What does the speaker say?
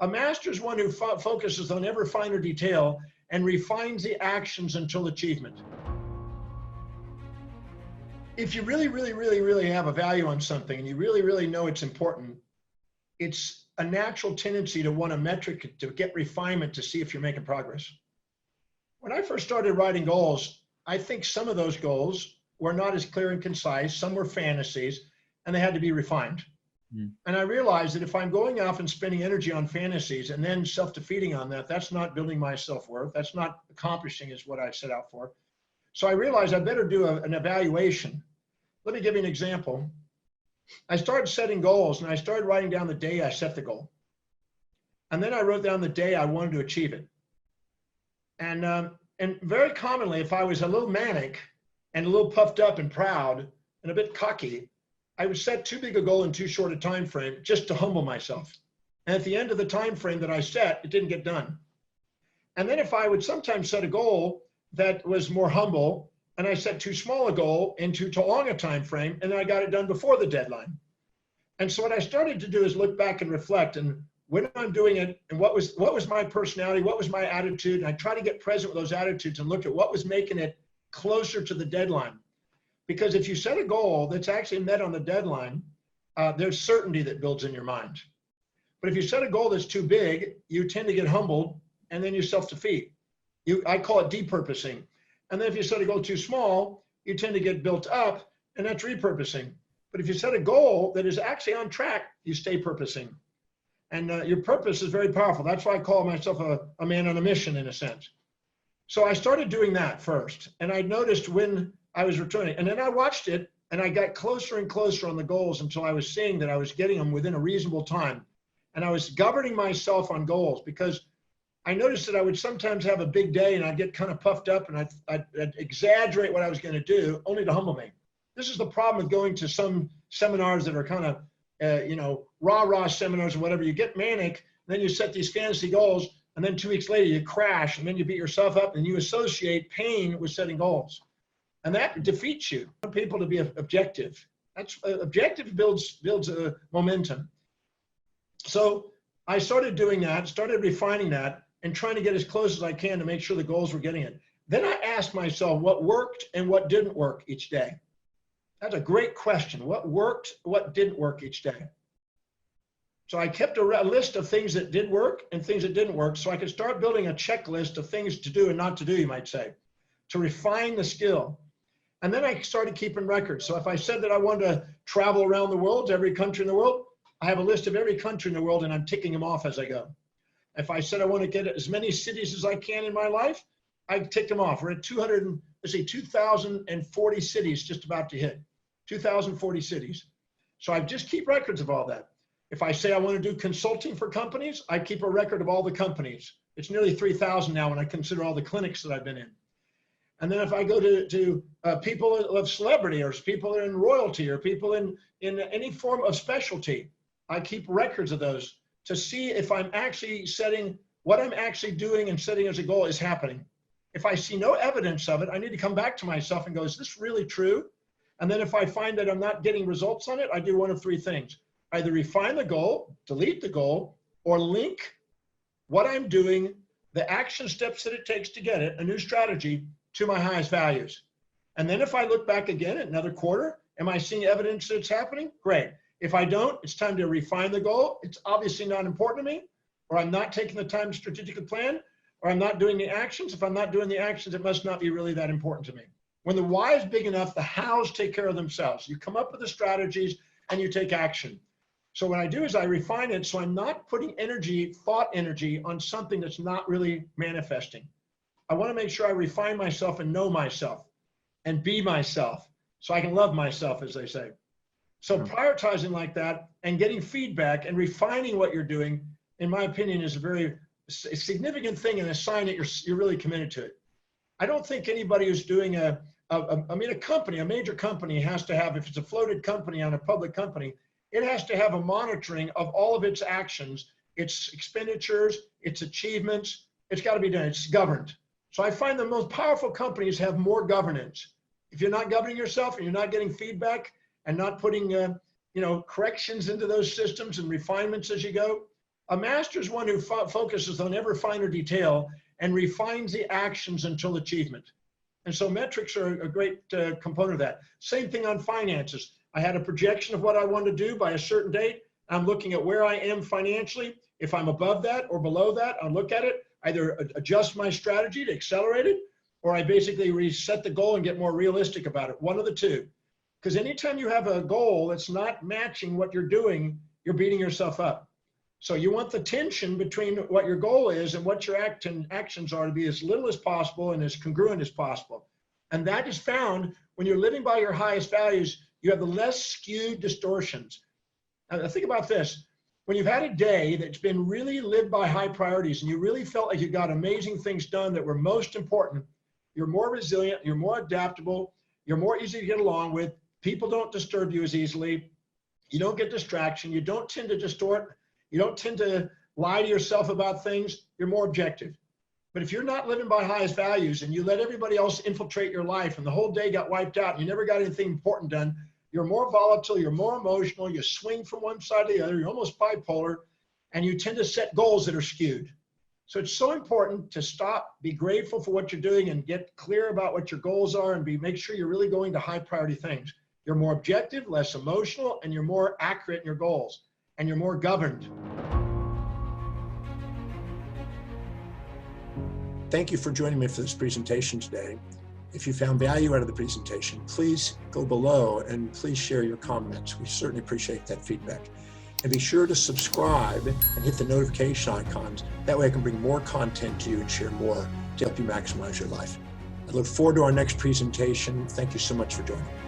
A master is one who focuses on ever finer detail and refines the actions until achievement. If you really have a value on something and you really know it's important, it's a natural tendency to want a metric to get refinement to see if you're making progress. When I first started writing goals, I think some of those goals were not as clear and concise. Some were fantasies and they had to be refined. And I realized that if I'm going off and spending energy on fantasies and then self-defeating on that, that's not building my self-worth. That's not accomplishing is what I set out for. So I realized I better do an evaluation. Let me give you an example. I started setting goals and I started writing down the day I set the goal. And then I wrote down the day I wanted to achieve it. And very commonly, if I was a little manic and a little puffed up and proud and a bit cocky, I would set too big a goal in too short a time frame just to humble myself. And at the end of the time frame that I set, it didn't get done. And then if I would sometimes set a goal that was more humble, and I set too small a goal into too long a time frame, and then I got it done before the deadline. And so what I started to do is look back and reflect, and when I'm doing it, and what was my personality, what was my attitude, and I try to get present with those attitudes and look at what was making it closer to the deadline. Because if you set a goal that's actually met on the deadline, there's certainty that builds in your mind. But if you set a goal that's too big, you tend to get humbled and then you self-defeat. I call it depurposing. And then if you set a goal too small, you tend to get built up and that's repurposing. But if you set a goal that is actually on track, you stay purposing. And your purpose is very powerful. That's why I call myself a man on a mission in a sense. So I started doing that first. And I noticed when I was returning, and then I watched it and I got closer and closer on the goals until I was seeing that I was getting them within a reasonable time. And I was governing myself on goals because I noticed that I would sometimes have a big day and I'd get kind of puffed up and I'd exaggerate what I was going to do only to humble me. This is the problem with going to some seminars that are kind of, rah-rah seminars or whatever. You get manic, then you set these fantasy goals, and then 2 weeks later you crash and then you beat yourself up and you associate pain with setting goals. And that defeats you. I want people to be objective. That's objective builds a momentum. So I started doing that, started refining that, and trying to get as close as I can to make sure the goals were getting it. Then I asked myself what worked and what didn't work each day. That's a great question. What worked, what didn't work each day? So I kept a list of things that did work and things that didn't work so I could start building a checklist of things to do and not to do, you might say, to refine the skill. And then I started keeping records. So if I said that I wanted to travel around the world, to every country in the world, I have a list of every country in the world and I'm ticking them off as I go. If I said I want to get as many cities as I can in my life, I tick them off. We're at 2,040 cities just about to hit. 2,040 cities. So I just keep records of all that. If I say I want to do consulting for companies, I keep a record of all the companies. It's nearly 3,000 now when I consider all the clinics that I've been in. And then if I go to people of celebrity or people in royalty or people in any form of specialty, I keep records of those to see if I'm actually setting what I'm actually doing and setting as a goal is happening. If I see no evidence of it, I need to come back to myself and go, is this really true? And then if I find that I'm not getting results on it, I do one of three things. Either refine the goal, delete the goal, or link what I'm doing, the action steps that it takes to get it, a new strategy, to my highest values. And then if I look back again at another quarter, am I seeing evidence that it's happening? Great. If I don't, it's time to refine the goal. It's obviously not important to me, or I'm not taking the time to strategically plan, or I'm not doing the actions. If I'm not doing the actions, it must not be really that important to me. When the why is big enough, the hows take care of themselves. You come up with the strategies and you take action. So what I do is I refine it so I'm not putting energy, thought energy, on something that's not really manifesting. I want to make sure I refine myself and know myself and be myself so I can love myself, as they say. So prioritizing like that and getting feedback and refining what you're doing, in my opinion, is a very significant thing and a sign that you're really committed to it. I don't think anybody who's doing a company, a major company has to have, if it's a floated company on a public company, it has to have a monitoring of all of its actions, its expenditures, its achievements. It's got to be done. It's governed. So I find the most powerful companies have more governance. If you're not governing yourself and you're not getting feedback and not putting corrections into those systems and refinements as you go, A master is one who focuses on ever finer detail and refines the actions until achievement. And so metrics are a great component of that. Same thing on finances. I had a projection of what I wanted to do by a certain date. I'm looking at where I am financially. If I'm above that or below that, I'll look at it, either adjust my strategy to accelerate it, or I basically reset the goal and get more realistic about it. One of the two. Because anytime you have a goal that's not matching what you're doing, you're beating yourself up. So you want the tension between what your goal is and what your actions are to be as little as possible and as congruent as possible. And that is found when you're living by your highest values, you have the less skewed distortions. Now, think about this. When you've had a day that's been really lived by high priorities and you really felt like you got amazing things done that were most important, you're more resilient, you're more adaptable, you're more easy to get along with, people don't disturb you as easily, you don't get distraction, you don't tend to distort, you don't tend to lie to yourself about things, you're more objective. But if you're not living by highest values and you let everybody else infiltrate your life and the whole day got wiped out and you never got anything important done, you're more volatile, you're more emotional, you swing from one side to the other, you're almost bipolar, and you tend to set goals that are skewed. So it's so important to stop, be grateful for what you're doing and get clear about what your goals are and make sure you're really going to high priority things. You're more objective, less emotional, and you're more accurate in your goals, and you're more governed. Thank you for joining me for this presentation today. If you found value out of the presentation, please go below and please share your comments. We certainly appreciate that feedback. And be sure to subscribe and hit the notification icons. That way I can bring more content to you and share more to help you maximize your life. I look forward to our next presentation. Thank you so much for joining.